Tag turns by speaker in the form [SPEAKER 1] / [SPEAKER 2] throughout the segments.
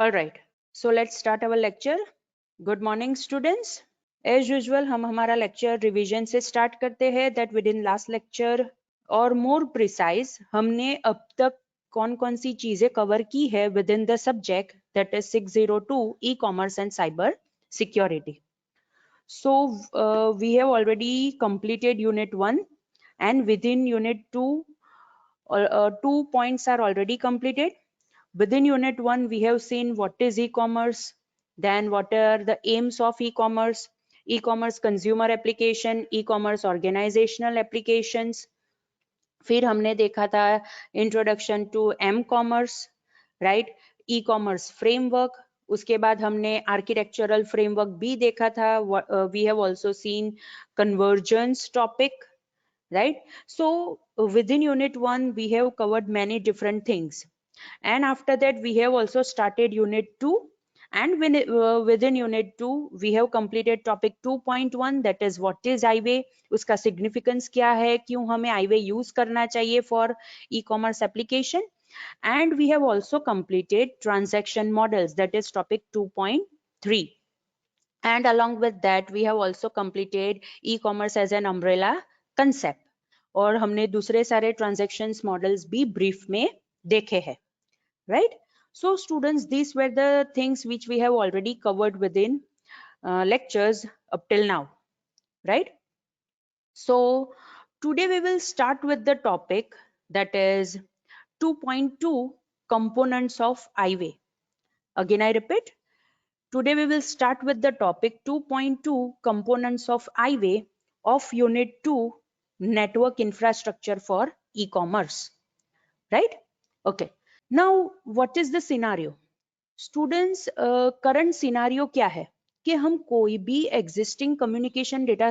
[SPEAKER 1] All right, so let's start our lecture. Good morning students. As usual हम हमारा lecture revision से start करते हैं that within last lecture और more precise हमने अब तक कौन कौन सी चीजें cover की है within the subject that is 602 e-commerce and cyber security. So we have already completed unit 1 and within unit 2 2 points are already completed. Within unit 1, we have seen what is e-commerce, then what are the aims of e-commerce, e-commerce consumer application, e-commerce organizational applications. फिर हमने देखा था introduction to m-commerce, right? E-commerce framework. उसके बाद हमने architectural framework भी देखा था. We have also seen convergence topic, right? So within unit 1, we have covered many different things. And after that we have also started unit 2, and within unit 2 we have completed topic 2.1, that is what is iWay, uska significance kya hai, kyun hame iWay use karna chahiye for e-commerce application. And we have also completed transaction models, that is topic 2.3. And along with that we have also completed e-commerce as an umbrella concept, और हमने दूसरे सारे transactions models भी brief में देखे हैं. Right? So students, these were the things which we have already covered within lectures up till now, right? So today we will start with the topic that is 2.2 components of iWay. Again I repeat, today we will start with the topic 2.2 components of iWay of unit 2 network infrastructure for e-commerce, right? Okay. Now what is the scenario? Students, current scenario क्या है कि हम कोई भी existing communication data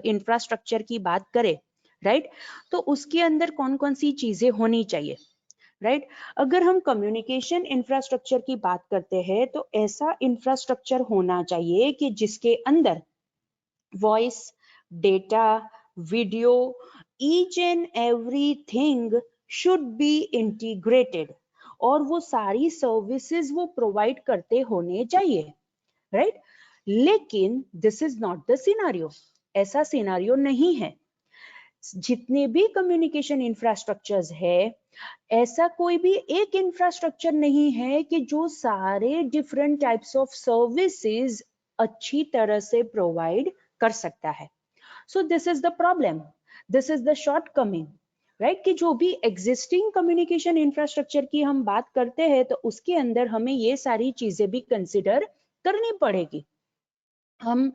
[SPEAKER 1] infrastructure की बात करें, right? तो उसके अंदर कौन कौन सी चीजें होनी चाहिए, right? अगर हम communication infrastructure की बात करते हैं तो ऐसा infrastructure होना चाहिए कि जिसके अंदर voice, data, video, each and everything should be integrated, और वो सारी सर्विसेज वो प्रोवाइड करते होने चाहिए, राइट? लेकिन this is not the scenario, ऐसा सिनारियो नहीं है. जितने भी कम्युनिकेशन इंफ्रास्ट्रक्चर्स है, ऐसा कोई भी एक इंफ्रास्ट्रक्चर नहीं है कि जो सारे डिफरेंट टाइप्स ऑफ सर्विसेज अच्छी तरह से प्रोवाइड कर सकता है. So this is the problem, this is the shortcoming, right? कि जो भी एग्जिस्टिंग कम्युनिकेशन इंफ्रास्ट्रक्चर की हम बात करते हैं तो उसके अंदर हमें ये सारी चीजें भी कंसिडर करनी पड़ेगी. हम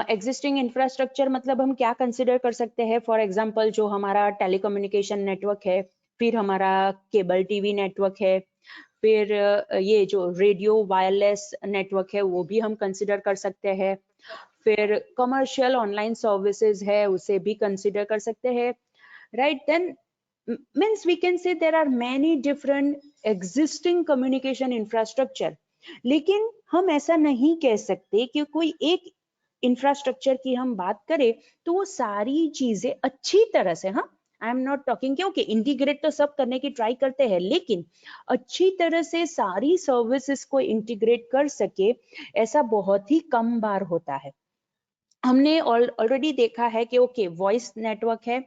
[SPEAKER 1] एग्जिस्टिंग इंफ्रास्ट्रक्चर मतलब हम क्या कंसिडर कर सकते हैं? फॉर एग्जांपल जो हमारा टेलीकम्युनिकेशन नेटवर्क है, फिर हमारा केबल टीवी नेटवर्क है, फिर ये जो रेडियो वायरलेस नेटवर्क है वो भी हम कंसिडर कर सकते हैं, फिर कमर्शियल ऑनलाइन सर्विसेज है उसे भी कंसिडर कर सकते हैं, right? Then means we can say there are many different existing communication infrastructure, लेकिन हम ऐसा नहीं कह सकते कि कोई एक इंफ्रास्ट्रक्चर की हम बात करें तो वो सारी चीजें अच्छी तरह से, हाँ, आई एम नॉट टॉकिंग क्योंकि इंटीग्रेट तो सब करने की ट्राई करते हैं, लेकिन अच्छी तरह से सारी सर्विसेज को इंटीग्रेट कर सके ऐसा बहुत ही कम बार होता है. हमने ऑलरेडी देखा है कि ओके वॉइस नेटवर्क है,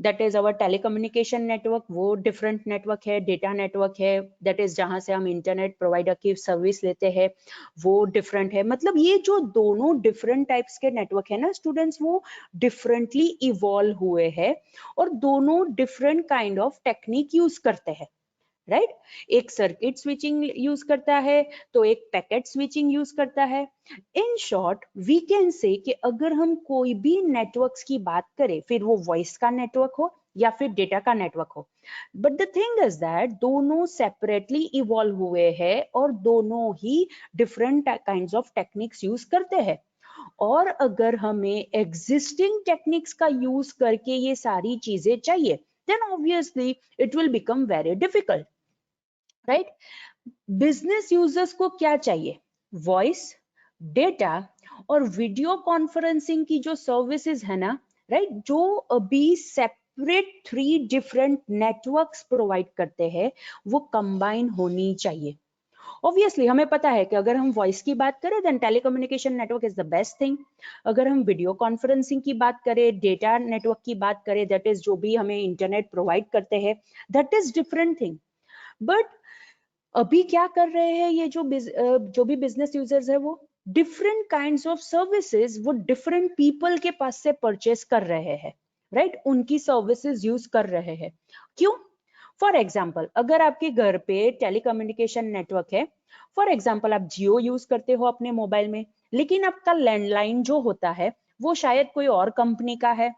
[SPEAKER 1] that is our telecommunication network, वो डिफरेंट नेटवर्क है. डेटा नेटवर्क है, दैट इज जहां से हम इंटरनेट प्रोवाइडर की सर्विस लेते हैं, वो डिफरेंट है. मतलब ये जो दोनों डिफरेंट टाइप्स के नेटवर्क है ना स्टूडेंट्स, वो डिफरेंटली इवॉल्व हुए हैं और दोनों different kind of technique use करते हैं, राइट? एक सर्किट स्विचिंग यूज करता है तो एक पैकेट स्विचिंग यूज करता है. In short we can say कि अगर हम कोई भी नेटवर्क्स की बात करें, फिर वो वॉइस का नेटवर्क हो या फिर डेटा का नेटवर्क हो, but the thing is that दोनों सेपरेटली इवॉल्व हुए हैं और दोनों ही different kinds of techniques use करते हैं. और अगर हमें एग्जिस्टिंग टेक्निक्स का यूज करके ये सारी चीजें चाहिए, then obviously it will become very difficult, right? Business users को क्या चाहिए? वॉइस, डेटा और वीडियो कॉन्फ्रेंसिंग की जो सर्विसेज है ना, राइट, जो अभी सेपरेट 3 डिफरेंट नेटवर्क्स प्रोवाइड करते हैं वो कंबाइन होनी चाहिए. ऑब्वियसली हमें पता है कि अगर हम वॉइस की बात करें then telecommunication network is the best thing. अगर हम वीडियो कॉन्फ्रेंसिंग की बात करें, डेटा नेटवर्क की बात करें, दैट इज जो भी हमें इंटरनेट प्रोवाइड करते हैं, that is different thing. But अभी क्या कर रहे हैं ये जो भी बिजनेस यूजर्स है, वो डिफरेंट काइंड्स ऑफ सर्विसेज वो डिफरेंट पीपल के पास से परचेस कर रहे हैं, राइट? उनकी सर्विसेज यूज कर रहे हैं। क्यों? फॉर एग्जाम्पल, अगर आपके घर पे टेलीकम्युनिकेशन नेटवर्क है, फॉर एग्जाम्पल आप जियो यूज करते हो अपने मोबाइल में, लेकिन आपका लैंडलाइन जो होता है वो शायद कोई और कंपनी का है।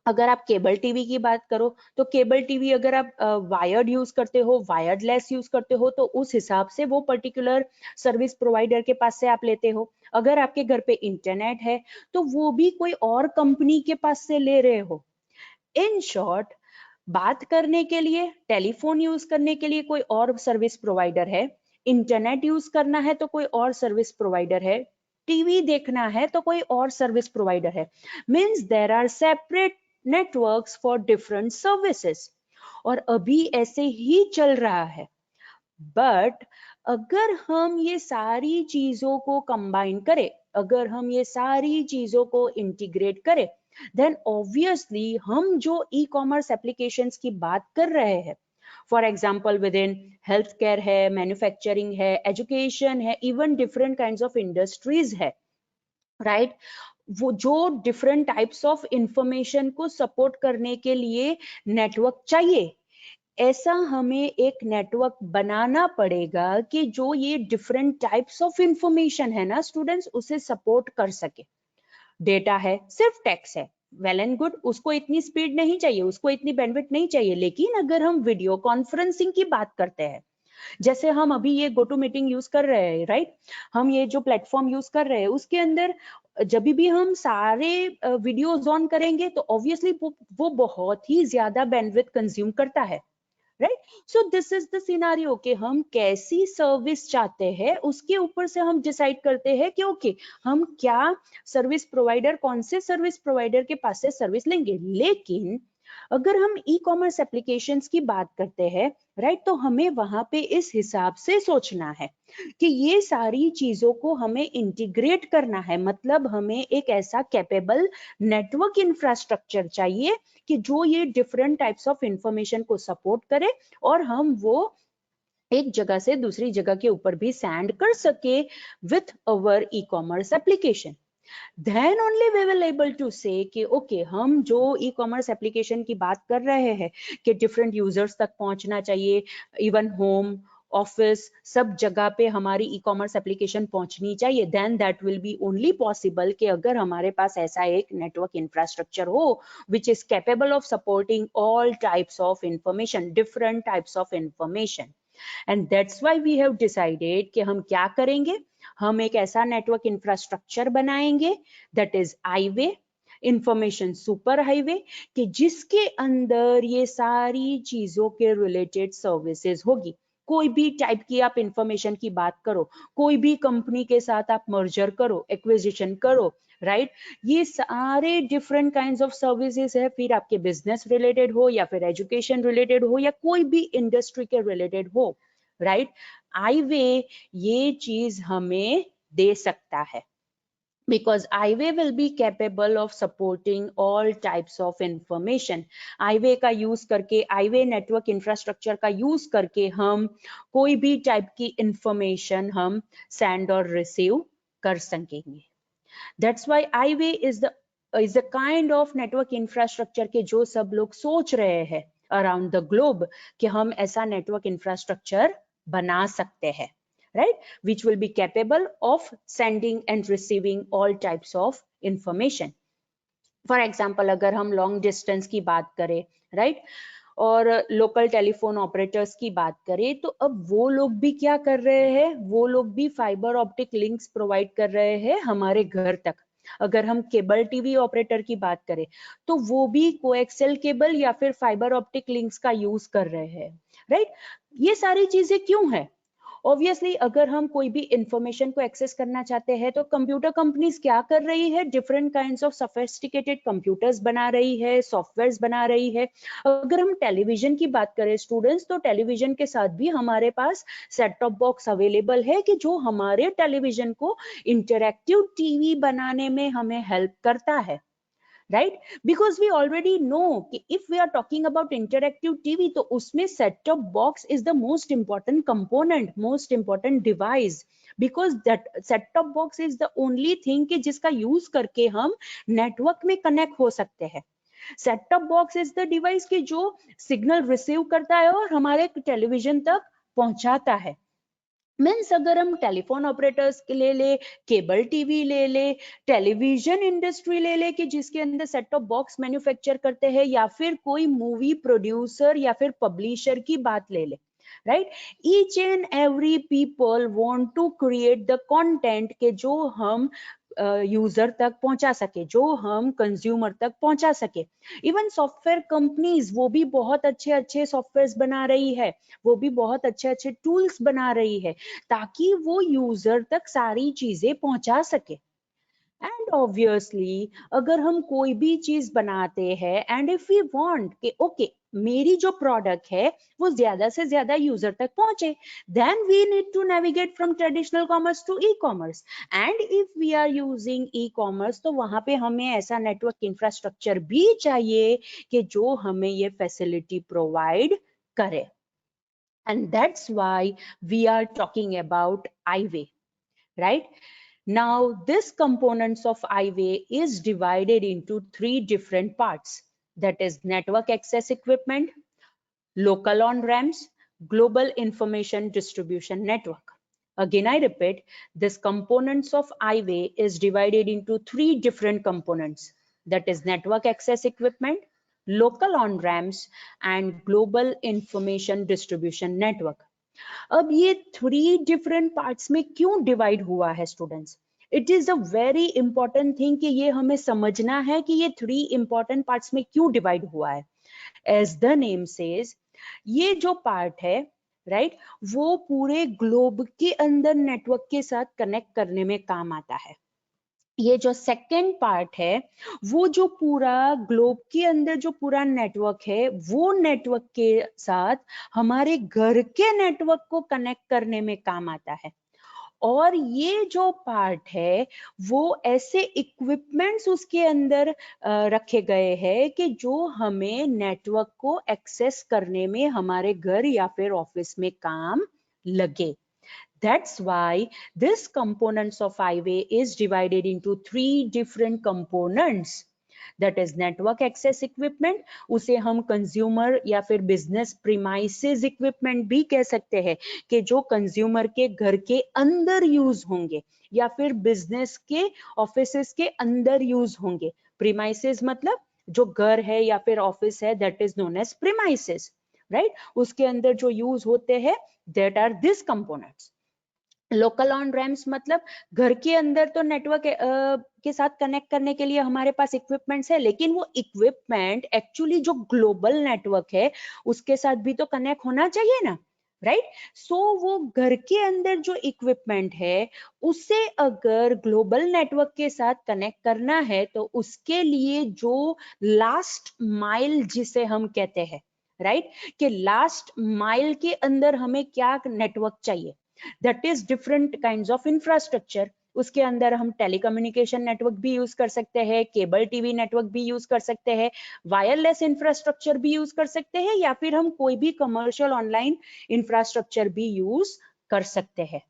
[SPEAKER 1] अगर आप केबल टीवी की बात करो तो केबल टीवी अगर आप वायर्ड यूज करते हो, वायरलेस यूज करते हो, तो उस हिसाब से वो पर्टिकुलर सर्विस प्रोवाइडर के पास से आप लेते हो। अगर आपके घर पे इंटरनेट है तो वो भी कोई और कंपनी के पास से ले रहे हो। इन शॉर्ट, बात करने के लिए, टेलीफोन यूज करने के लिए कोई और सर्विस प्रोवाइडर है, इंटरनेट यूज करना है तो कोई और सर्विस प्रोवाइडर है, टीवी देखना है तो कोई और सर्विस प्रोवाइडर है। Means there are separate networks for different services, और अभी ऐसे ही चल रहा है। बट अगर हम ये सारी चीजों को कंबाइन करें, अगर हम ये सारी चीजों को इंटीग्रेट करें, देन ऑब्वियसली हम जो ई कॉमर्स एप्लीकेशंस की बात कर रहे हैं, for example with in health care है, मैन्युफैक्चरिंग है, एजुकेशन है, even different kinds of industries है, राइट? वो जो डिफरेंट टाइप्स ऑफ इंफॉर्मेशन को सपोर्ट करने के लिए नेटवर्क चाहिए, ऐसा हमें एक नेटवर्क बनाना पड़ेगा कि जो ये डिफरेंट टाइप्स ऑफ इंफॉर्मेशन है ना स्टूडेंट्स, उसे सपोर्ट कर सके। डेटा है, सिर्फ टेक्स्ट है, वेल एंड गुड, उसको इतनी स्पीड नहीं चाहिए, उसको इतनी बैंडविड्थ नहीं चाहिए। लेकिन अगर हम वीडियो कॉन्फ्रेंसिंग की बात करते हैं, जैसे हम अभी ये गो टू मीटिंग यूज कर रहे हैं, राइट? हम ये जो प्लेटफॉर्म यूज कर रहे हैं उसके अंदर जब भी हम सारे वीडियोज ऑन करेंगे तो ऑब्वियसली वो बहुत ही ज्यादा बैंडविड्थ कंज्यूम करता है, right? So this is the scenario कि हम कैसी सर्विस चाहते हैं, उसके ऊपर से हम डिसाइड करते हैं कि ओके, हम क्या सर्विस प्रोवाइडर, कौन से सर्विस प्रोवाइडर के पास से सर्विस लेंगे। लेकिन अगर हम ई कॉमर्स एप्लीकेशंस की बात करते हैं, राइट, तो हमें वहां पे इस हिसाब से सोचना है कि ये सारी चीजों को हमें इंटीग्रेट करना है। मतलब हमें एक ऐसा कैपेबल नेटवर्क इंफ्रास्ट्रक्चर चाहिए कि जो ये डिफरेंट टाइप्स ऑफ इंफॉर्मेशन को सपोर्ट करे, और हम वो एक जगह से दूसरी जगह के ऊपर भी सेंड कर सके with our e commerce application. then only we will able to say कि ओके, हम जो ई कॉमर्स एप्लीकेशन की बात कर रहे हैं कि डिफरेंट यूजर्स तक पहुंचना चाहिए, इवन होम, ऑफिस, सब जगह पे हमारी ई कॉमर्स एप्लीकेशन पहुंचनी चाहिए, then that will be only possible कि अगर हमारे पास ऐसा एक नेटवर्क इंफ्रास्ट्रक्चर हो which is capable of supporting all types of information, different types of information. And that's why we have decided कि हम क्या करेंगे, हम एक ऐसा नेटवर्क इंफ्रास्ट्रक्चर बनाएंगे that is highway, information super highway, कि जिसके अंदर ये सारी चीजों के रिलेटेड सर्विसेज होगी। कोई भी टाइप की आप इंफॉर्मेशन की बात करो, कोई भी कंपनी के साथ आप मर्जर करो, एक्विजिशन करो, राइट? ये सारे डिफरेंट काइंड्स ऑफ सर्विसेज है, फिर आपके बिजनेस रिलेटेड हो या फिर एजुकेशन रिलेटेड हो या कोई भी इंडस्ट्री के रिलेटेड हो, राइट? हाईवे ये चीज हमें दे सकता है, because IWay will be capable of supporting all types of information. IWay का यूज करके, IWay नेटवर्क इंफ्रास्ट्रक्चर का यूज करके हम कोई भी टाइप की इंफॉर्मेशन हम सेंड और रिसीव कर सकेंगे। That's why IWay is a kind of network infrastructure के जो सब लोग सोच रहे हैं अराउंड द ग्लोब कि हम ऐसा नेटवर्क इंफ्रास्ट्रक्चर बना सकते हैं, right, which will be capable of sending and receiving all types of information. For example, अगर हम लॉन्ग डिस्टेंस की बात करें, राइट, और लोकल टेलीफोन ऑपरेटर्स की बात करें, तो अब वो लोग भी क्या कर रहे हैं, वो लोग भी फाइबर ऑप्टिक लिंक्स प्रोवाइड कर रहे हैं हमारे घर तक। अगर हम केबल टीवी ऑपरेटर की बात करें तो वो भी कोएक्सियल केबल या फिर फाइबर ऑप्टिक लिंक्स का यूज कर रहे हैं, राइट? ये सारी चीजें क्यों है? ऑब्वियसली अगर हम कोई भी इंफॉर्मेशन को एक्सेस करना चाहते हैं तो कंप्यूटर कंपनीज क्या कर रही है, different kinds of sophisticated computers बना रही है, सॉफ्टवेयर्स बना रही है। अगर हम टेलीविजन की बात करें स्टूडेंट्स, तो टेलीविजन के साथ भी हमारे पास सेट टॉप बॉक्स अवेलेबल है कि जो हमारे टेलीविजन को इंटरैक्टिव टीवी बनाने में हमें हेल्प करता है, right? Because we already know कि if we are talking about interactive TV, तो उसमें set top box is the most important component, most important device, because that set top box is the only thing कि जिसका use करके हम network में connect हो सकते हैं। Set top box is the device की जो सिग्नल रिसीव करता है और हमारे टेलीविजन तक पहुंचाता है। मीन्स अगर हम टेलीफोन ऑपरेटर्स ले ले, केबल टीवी ले ले, टेलीविजन इंडस्ट्री ले ले कि जिसके अंदर सेट टॉप बॉक्स मैन्युफैक्चर करते हैं, या फिर कोई मूवी प्रोड्यूसर या फिर पब्लिशर की बात ले ले, right? Each and every people want to create the content के जो हम यूजर तक पहुंचा सके, जो हम कंज्यूमर तक पहुंचा सके। इवन सॉफ्टवेयर कंपनीज वो भी बहुत अच्छे अच्छे सॉफ्टवेयर बना रही है, वो भी बहुत अच्छे अच्छे टूल्स बना रही है ताकि वो यूजर तक सारी चीजें पहुंचा सके। एंड ऑब्वियसली अगर हम कोई भी चीज बनाते हैं एंड इफ वी वांट कि ओके मेरी जो प्रोडक्ट है वो ज्यादा से ज्यादा यूजर तक पहुंचे, then we need to navigate from traditional commerce to e-commerce. And if we are using e-commerce तो वहां पे हमें ऐसा नेटवर्क इंफ्रास्ट्रक्चर भी चाहिए कि जो हमें ये फैसिलिटी प्रोवाइड करे। And that's why we are talking about iWay, right? Now, this components of iWay is divided into three different parts. That is network access equipment, local on-ramps, global information distribution network. Again, I repeat, this components of iWay is divided into three different components. That is network access equipment, local on-ramps, and global information distribution network. अब ये three different parts में क्यों divide हुआ है students? It is a very important thing कि ये हमें समझना है कि ये थ्री इंपॉर्टेंट पार्ट्स में क्यों डिवाइड हुआ है। एज द नेम सेज, ये जो पार्ट है राइट वो पूरे ग्लोब के अंदर नेटवर्क के साथ कनेक्ट करने में काम आता है। ये जो सेकेंड पार्ट है वो जो पूरा ग्लोब के अंदर जो पूरा नेटवर्क है वो नेटवर्क के साथ हमारे घर के नेटवर्क को कनेक्ट करने में काम आता है। और ये जो पार्ट है वो ऐसे इक्विपमेंट्स उसके अंदर रखे गए हैं कि जो हमें नेटवर्क को एक्सेस करने में हमारे घर या फिर ऑफिस में काम लगे। That's why this components of iWay is divided into three different components. That is network access equipment, उसे हम कंज्यूमर या फिर बिजनेस प्रीमाइसेस इक्विपमेंट भी कह सकते हैं कि जो कंज्यूमर के घर के अंदर यूज होंगे या फिर बिजनेस के ऑफिसेस के अंदर यूज होंगे। प्रीमाइसेस मतलब जो घर है या फिर ऑफिस है, that is known as premises, right? उसके अंदर जो यूज होते हैं that are this components. Local on prems मतलब घर के अंदर तो नेटवर्क के साथ कनेक्ट करने के लिए हमारे पास इक्विपमेंट्स है, लेकिन वो इक्विपमेंट एक्चुअली जो ग्लोबल नेटवर्क है उसके साथ भी तो कनेक्ट होना चाहिए ना, राइट? सो वो घर के अंदर जो इक्विपमेंट है उसे अगर ग्लोबल नेटवर्क के साथ कनेक्ट करना है तो उसके लिए जो लास्ट माइल जिसे हम कहते हैं, राइट, कि लास्ट माइल के अंदर हमें क्या नेटवर्क चाहिए, that is different kinds of infrastructure. उसके अंदर हम टेलीकम्युनिकेशन नेटवर्क भी यूज कर सकते हैं, केबल टीवी नेटवर्क भी यूज कर सकते हैं, वायरलेस इंफ्रास्ट्रक्चर भी यूज कर सकते हैं, या फिर हम कोई भी कमर्शियल ऑनलाइन इंफ्रास्ट्रक्चर भी यूज कर सकते हैं।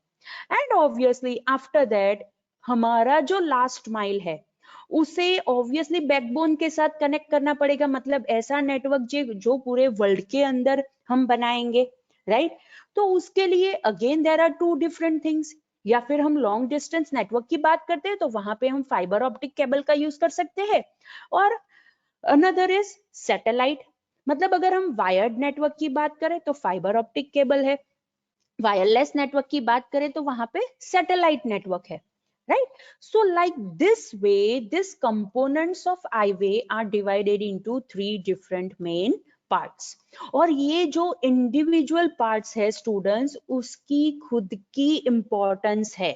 [SPEAKER 1] एंड ऑब्वियसली आफ्टर दैट हमारा जो लास्ट माइल है उसे ऑब्वियसली बैकबोन के साथ कनेक्ट करना पड़ेगा, मतलब ऐसा नेटवर्क जो पूरे वर्ल्ड के अंदर हम बनाएंगे, राइट? तो उसके लिए again there are two different things. या फिर हम लॉन्ग डिस्टेंस नेटवर्क की बात करते हैं तो वहां पे हम फाइबर ऑप्टिक केबल का यूज कर सकते हैं। और अनदर इज सैटेलाइट, मतलब अगर हम वायर्ड नेटवर्क की बात करें तो फाइबर ऑप्टिक केबल है, वायरलेस नेटवर्क की बात करें तो वहां पे सैटेलाइट नेटवर्क है, right? So like this way, these components of iWay are divided into three different main parts, और ये जो इंडिविजुअल पार्ट्स है स्टूडेंट्स, उसकी खुद की इंपॉर्टेंस है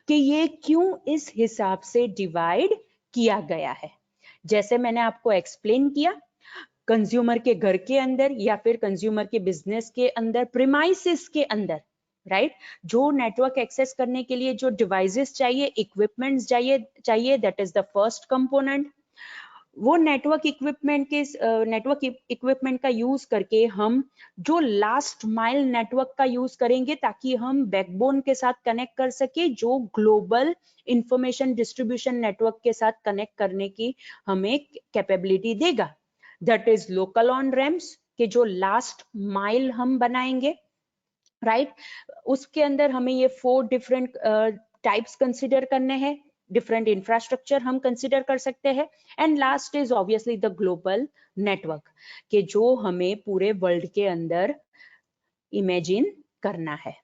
[SPEAKER 1] कि ये क्यों इस हिसाब से डिवाइड किया गया है। जैसे मैंने आपको एक्सप्लेन किया, कंज्यूमर के घर के अंदर या फिर कंज्यूमर के बिजनेस के अंदर, प्रीमाइसेस के अंदर, राइट, जो नेटवर्क एक्सेस करने के लिए जो डिवाइसेस चाहिए, इक्विपमेंट्स चाहिए, that is the first component. वो नेटवर्क इक्विपमेंट का यूज करके हम जो लास्ट माइल नेटवर्क का यूज करेंगे ताकि हम बैकबोन के साथ कनेक्ट कर सके, जो ग्लोबल इंफॉर्मेशन डिस्ट्रीब्यूशन नेटवर्क के साथ कनेक्ट करने की हमें कैपेबिलिटी देगा। That is local on prems के जो लास्ट माइल हम बनाएंगे, राइट। उसके अंदर हमें ये 4 डिफरेंट टाइप्स कंसिडर करने हैं, डिफरेंट इंफ्रास्ट्रक्चर हम कंसिडर कर सकते हैं। And last is obviously the global network के जो हमें पूरे वर्ल्ड के अंदर इमेजिन करना है,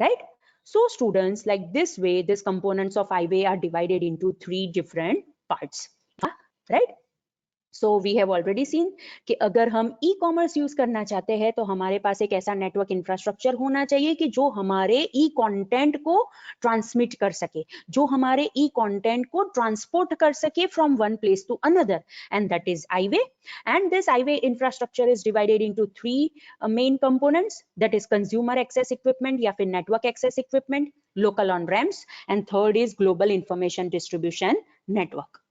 [SPEAKER 1] right. So students, like this way, these components of IWay are divided into 3 different parts, right? So we have already seen कि अगर हम ई कॉमर्स यूज करना चाहते हैं तो हमारे पास एक ऐसा नेटवर्क इंफ्रास्ट्रक्चर होना चाहिए कि जो हमारे ई कंटेंट को ट्रांसमिट कर सके, जो हमारे ई कंटेंट को ट्रांसपोर्ट कर सके from one place to another, and that is IWay. And this IWay infrastructure is divided into 3 main components, that is consumer access equipment या फिर network access equipment, local on ramps, and third is global information distribution network.